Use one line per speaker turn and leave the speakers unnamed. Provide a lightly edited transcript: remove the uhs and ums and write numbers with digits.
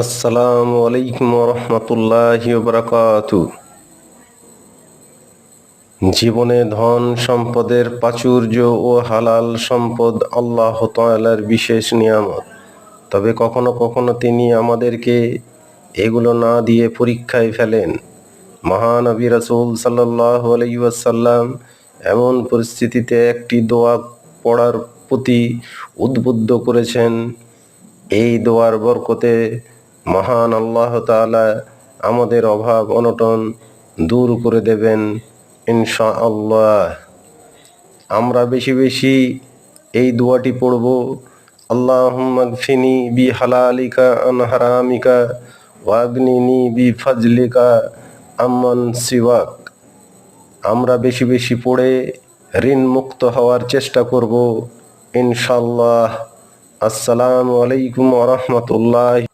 আসসালামু আলাইকুম রহমতুল্লাহি বারাকাতু। জীবনে ধন সম্পদের প্রাচুর্য ও হালাল সম্পদ আল্লাহ তাআলার বিশেষ নিয়ামত। তবে কখনো কখনো তিনি আমাদেরকে এগুলো না দিয়ে পরীক্ষায় ফেলেন। মহানবী রাসূল সাল্লাল্লাহু আলাইহি ওয়াসাল্লাম এমন পরিস্থিতিতে একটি দোয়া পড়ার প্রতি উদ্বুদ্ধ করেছেন। এই দোয়ার বরকতে মহান আল্লাহ তাআলা আমাদের অভাব অনটন দূর করে দেবেন ইনশাআল্লাহ। আমরা বেশি বেশি এই দোয়াটি পড়ব। আল্লাহুম্মা গফিনি বিহালালিকা আন হারামিকা ওয়াগনিনি বিফজলিকা আম্মান সিওয়াক। আমরা বেশি বেশি পড়ে ঋণ মুক্ত হওয়ার চেষ্টা করব ইনশাআল্লাহ। আসসালামু আলাইকুম ওয়া রাহমাতুল্লাহি